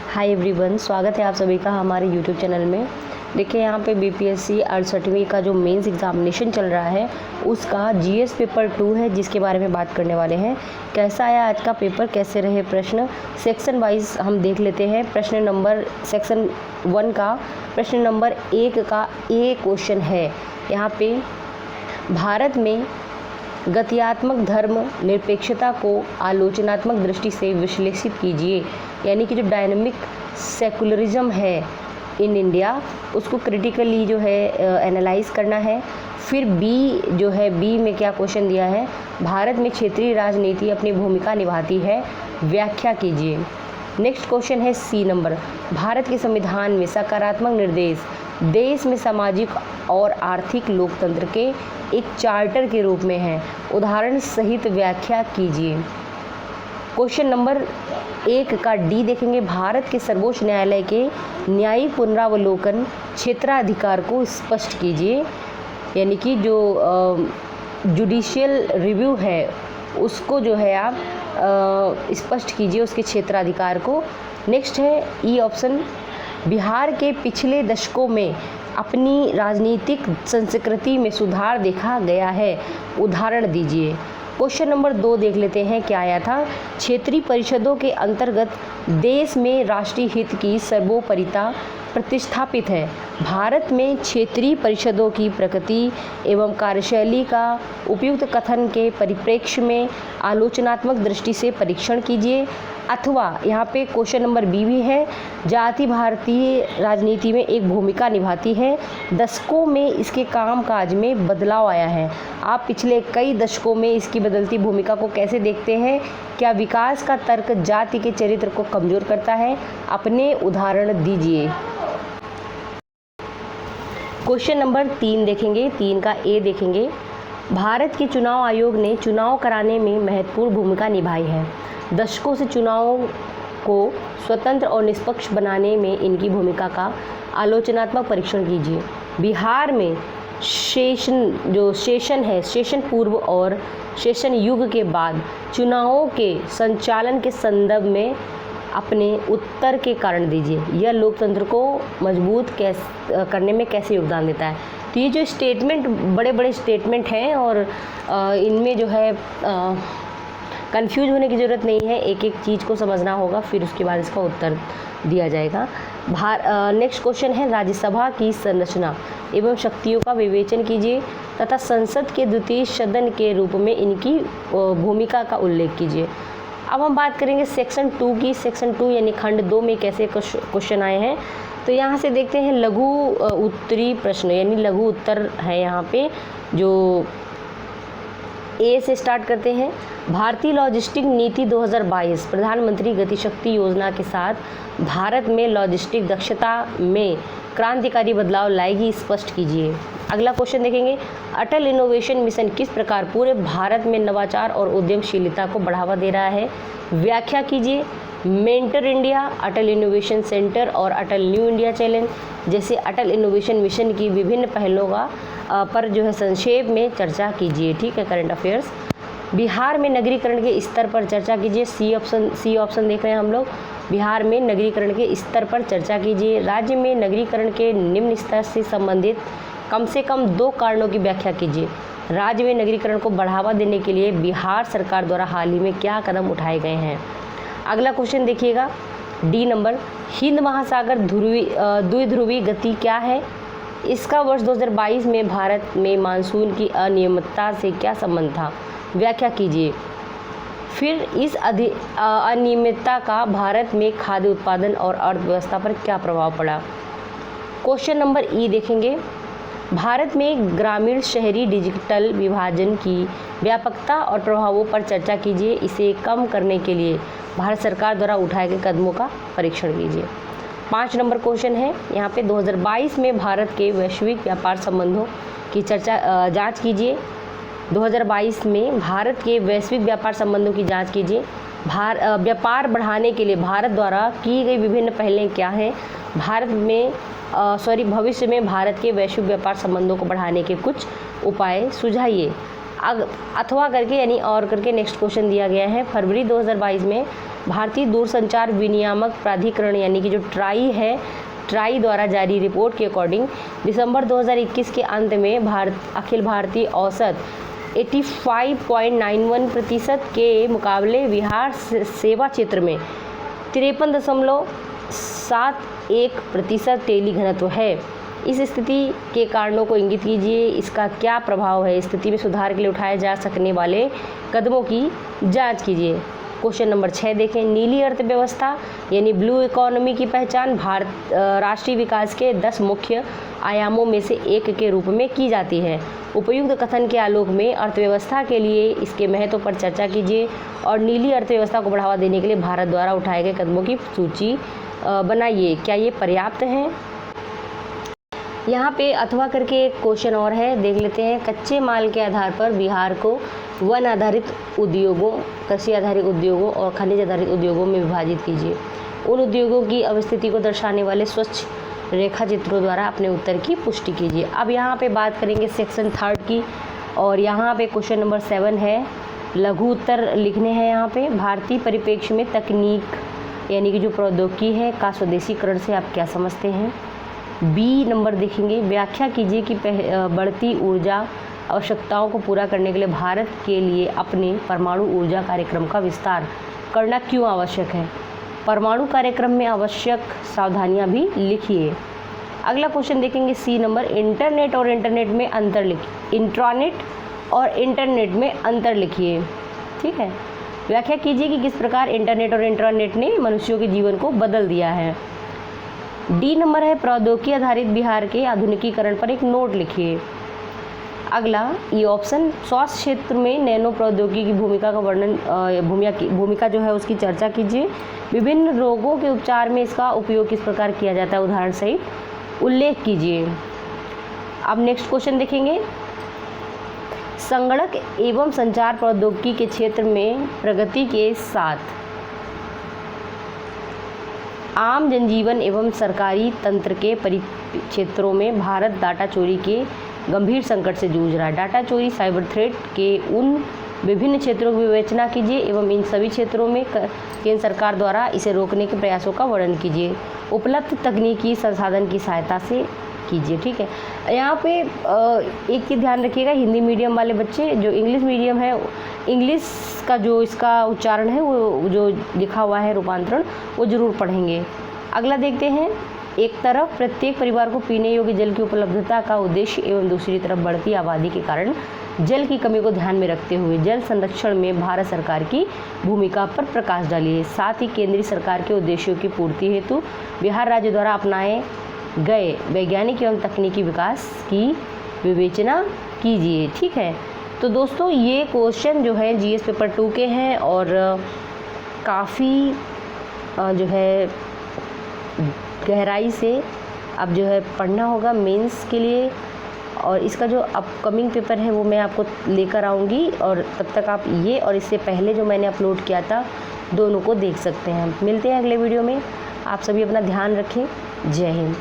Hi everyone, स्वागत है आप सभी का हमारे यूट्यूब चैनल में। देखिए यहाँ पे बीपीएससी 68वीं का जो मेंस एग्जामिनेशन चल रहा है उसका जीएस पेपर 2 है, जिसके बारे में बात करने वाले हैं। कैसा आया आज का पेपर, कैसे रहे प्रश्न, सेक्शन वाइज हम देख लेते हैं। प्रश्न नंबर सेक्शन 1 का प्रश्न नंबर 1 का ए क्वेश्चन है। यहाँ पे भारत में गत्यात्मक धर्म निरपेक्षता को आलोचनात्मक दृष्टि से विश्लेषित कीजिए। यानी कि जो डायनामिक सेकुलरिज्म है इन इंडिया, उसको क्रिटिकली जो है एनालाइज करना है। फिर बी जो है, बी में क्या क्वेश्चन दिया है, भारत में क्षेत्रीय राजनीति अपनी भूमिका निभाती है, व्याख्या कीजिए। नेक्स्ट क्वेश्चन है सी नंबर, भारत के संविधान में सकारात्मक निर्देश देश में सामाजिक और आर्थिक लोकतंत्र के एक चार्टर के रूप में है, उदाहरण सहित व्याख्या कीजिए। क्वेश्चन नंबर 1 का डी देखेंगे, भारत के सर्वोच्च न्यायालय के न्यायिक पुनरावलोकन क्षेत्राधिकार को स्पष्ट कीजिए। यानी कि जो जुडिशियल रिव्यू है उसको जो है आप स्पष्ट कीजिए, उसके क्षेत्राधिकार को। नेक्स्ट है ई ऑप्शन, बिहार के पिछले दशकों में अपनी राजनीतिक संस्कृति में सुधार देखा गया है, उदाहरण दीजिए। क्वेश्चन नंबर 2 देख लेते हैं क्या आया था, क्षेत्रीय परिषदों के अंतर्गत देश में राष्ट्रीय हित की सर्वोपरिता प्रतिस्थापित है। भारत में क्षेत्रीय परिषदों की प्रकृति एवं कार्यशैली का उपयुक्त कथन के परिप्रेक्ष्य में आलोचनात्मक दृष्टि से परीक्षण कीजिए। अथवा यहाँ पे क्वेश्चन नंबर बी भी है, जाति भारतीय राजनीति में एक भूमिका निभाती है, दशकों में इसके कामकाज में बदलाव आया है। आप पिछले कई दशकों में इसकी बदलती भूमिका को कैसे देखते हैं? क्या विकास का तर्क जाति के चरित्र को कमजोर करता है? अपने उदाहरण दीजिए। क्वेश्चन नंबर 3 देखेंगे, 3 का ए देखेंगे, भारत के चुनाव आयोग ने चुनाव कराने में महत्वपूर्ण भूमिका निभाई है, दशकों से चुनावों को स्वतंत्र और निष्पक्ष बनाने में इनकी भूमिका का आलोचनात्मक परीक्षण कीजिए। बिहार में सेशन पूर्व और सेशन युग के बाद चुनावों के संचालन के संदर्भ में अपने उत्तर के कारण दीजिए। यह लोकतंत्र को मजबूत करने में कैसे योगदान देता है? तो ये जो स्टेटमेंट बड़े बड़े स्टेटमेंट हैं और इनमें जो है कंफ्यूज होने की ज़रूरत नहीं है, एक एक चीज़ को समझना होगा, फिर उसके बाद इसका उत्तर दिया जाएगा। नेक्स्ट क्वेश्चन है, राज्यसभा की संरचना एवं शक्तियों का विवेचन कीजिए तथा संसद के द्वितीय सदन के रूप में इनकी भूमिका का उल्लेख कीजिए। अब हम बात करेंगे सेक्शन 2 की। सेक्शन 2 यानी खंड 2 में कैसे क्वेश्चन आए हैं, तो यहाँ से देखते हैं लघु उत्तरी प्रश्न, यानी लघु उत्तर है। यहाँ पे जो ए से स्टार्ट करते हैं, भारतीय लॉजिस्टिक नीति 2022 प्रधानमंत्री गतिशक्ति योजना के साथ भारत में लॉजिस्टिक दक्षता में क्रांतिकारी बदलाव लाएगी, स्पष्ट कीजिए। अगला क्वेश्चन देखेंगे, अटल इनोवेशन मिशन किस प्रकार पूरे भारत में नवाचार और उद्यमशीलता को बढ़ावा दे रहा है, व्याख्या कीजिए। मेंटर इंडिया, अटल इनोवेशन सेंटर और अटल न्यू इंडिया चैलेंज जैसे अटल इनोवेशन मिशन की विभिन्न पहलों पर जो है संक्षेप में चर्चा कीजिए। ठीक है, करंट अफेयर्स। बिहार में नगरीकरण के स्तर पर चर्चा कीजिए। सी ऑप्शन देख रहे हैं हम लोग, बिहार में नगरीकरण के स्तर पर चर्चा कीजिए। राज्य में नगरीकरण के निम्न स्तर से संबंधित कम से कम 2 कारणों की व्याख्या कीजिए। राज्य में नगरीकरण को बढ़ावा देने के लिए बिहार सरकार द्वारा हाल ही में क्या कदम उठाए गए हैं? अगला क्वेश्चन देखिएगा, डी नंबर, हिंद महासागर द्विध्रुवी गति क्या है? इसका वर्ष 2022 में भारत में मानसून की अनियमितता से क्या संबंध था, व्याख्या कीजिए। फिर इस अनियमितता का भारत में खाद्य उत्पादन और अर्थव्यवस्था पर क्या प्रभाव पड़ा? क्वेश्चन नंबर ई देखेंगे, भारत में ग्रामीण शहरी डिजिटल विभाजन की व्यापकता और प्रभावों पर चर्चा कीजिए। इसे कम करने के लिए भारत सरकार द्वारा उठाए गए कदमों का परीक्षण कीजिए। 5 नंबर क्वेश्चन है यहाँ पे, 2022 में भारत के वैश्विक व्यापार संबंधों की जांच कीजिए। 2022 में भारत के वैश्विक व्यापार संबंधों की जांच कीजिए। व्यापार बढ़ाने के लिए भारत द्वारा की गई विभिन्न पहलें क्या हैं? भविष्य में भारत के वैश्विक व्यापार संबंधों को बढ़ाने के कुछ उपाय सुझाइए। अथवा करके यानी और करके नेक्स्ट क्वेश्चन दिया गया है, फरवरी 2022 में भारतीय दूरसंचार विनियामक प्राधिकरण यानी कि जो ट्राई है, ट्राई द्वारा जारी रिपोर्ट के अकॉर्डिंग दिसंबर 2021 के अंत में अखिल भारतीय औसत 85.91% के मुकाबले बिहार सेवा क्षेत्र में 53.71% टेली घनत्व है। इस स्थिति के कारणों को इंगित कीजिए। इसका क्या प्रभाव है? स्थिति में सुधार के लिए उठाए जा सकने वाले कदमों की जांच कीजिए। क्वेश्चन नंबर 6 देखें। नीली अर्थव्यवस्था यानी ब्लू इकोनॉमी की पहचान राष्ट्रीय विकास के 10 मुख्य आयामों में से एक के रूप में की जाती है। उपयुक्त कथन के आलोक में अर्थव्यवस्था के लिए इसके महत्व पर चर्चा कीजिए और नीली अर्थव्यवस्था को बढ़ावा देने के लिए भारत द्वारा उठाए गए कदमों की सूची बनाइए। क्या ये पर्याप्त हैं? यहाँ पे अथवा करके एक क्वेश्चन और है, देख लेते हैं। कच्चे माल के आधार पर बिहार को वन आधारित उद्योगों, कृषि आधारित उद्योगों और खनिज आधारित उद्योगों में विभाजित कीजिए। उन उद्योगों की अवस्थिति को दर्शाने वाले स्वच्छ रेखा चित्रों द्वारा अपने उत्तर की पुष्टि कीजिए। अब यहाँ पे बात करेंगे सेक्शन 3 की और यहाँ पे क्वेश्चन नंबर 7 है। लघु उत्तर लिखने हैं यहाँ पे। भारतीय परिप्रेक्ष्य में तकनीक यानी कि जो प्रौद्योगिकी है का स्वदेशीकरण से आप क्या समझते हैं? बी नंबर देखेंगे। व्याख्या कीजिए कि बढ़ती ऊर्जा आवश्यकताओं को पूरा करने के लिए भारत के लिए अपने परमाणु ऊर्जा कार्यक्रम का विस्तार करना क्यों आवश्यक है? परमाणु कार्यक्रम में आवश्यक सावधानियां भी लिखिए। अगला क्वेश्चन देखेंगे सी नंबर। इंटरनेट और इंटरनेट में अंतर लिखिए। इंट्रानेट और इंटरनेट में अंतर लिखिए। ठीक है। व्याख्या कीजिए कि किस प्रकार इंटरनेट और इंट्रानेट ने मनुष्यों के जीवन को बदल दिया है। डी नंबर है। प्रौद्योगिकी आधारित बिहार के आधुनिकीकरण पर एक नोट लिखिए। अगला ये ऑप्शन, स्वास्थ्य क्षेत्र में नैनो प्रौद्योगिकी की भूमिका का वर्णन, भूमिका जो है उसकी चर्चा कीजिए। विभिन्न रोगों के उपचार में इसका उपयोग किस प्रकार किया जाता है उदाहरण सहित उल्लेख कीजिए। अब नेक्स्ट क्वेश्चन देखेंगे। संगणक एवं संचार प्रौद्योगिकी के क्षेत्र में प्रगति के साथ आम जनजीवन एवं सरकारी तंत्र के परिक्षेत्रों में भारत डाटा चोरी के गंभीर संकट से जूझ रहा है। डाटा चोरी साइबर थ्रेट के उन विभिन्न क्षेत्रों की विवेचना कीजिए एवं इन सभी क्षेत्रों में केंद्र सरकार द्वारा इसे रोकने के प्रयासों का वर्णन कीजिए। उपलब्ध तकनीकी संसाधन की सहायता से कीजिए। ठीक है। यहाँ पे एक चीज़ ध्यान रखिएगा, हिंदी मीडियम वाले बच्चे, जो इंग्लिश मीडियम है, इंग्लिश का जो इसका उच्चारण है वो जो लिखा हुआ है रूपांतरण वो ज़रूर पढ़ेंगे। अगला देखते हैं। एक तरफ प्रत्येक परिवार को पीने योग्य जल की उपलब्धता का उद्देश्य एवं दूसरी तरफ बढ़ती आबादी के कारण जल की कमी को ध्यान में रखते हुए जल संरक्षण में भारत सरकार की भूमिका पर प्रकाश डालिए। साथ ही केंद्रीय सरकार के उद्देश्यों की पूर्ति हेतु बिहार राज्य द्वारा अपनाए गए वैज्ञानिक एवं तकनीकी विकास की विवेचना कीजिए। ठीक है। तो दोस्तों ये क्वेश्चन जो है जीएस पेपर 2 के हैं और काफ़ी जो है गहराई से अब जो है पढ़ना होगा मेंस के लिए, और इसका जो अपकमिंग पेपर है वो मैं आपको लेकर आऊँगी और तब तक आप ये और इससे पहले जो मैंने अपलोड किया था दोनों को देख सकते हैं। मिलते हैं अगले वीडियो में। आप सभी अपना ध्यान रखें। जय हिंद।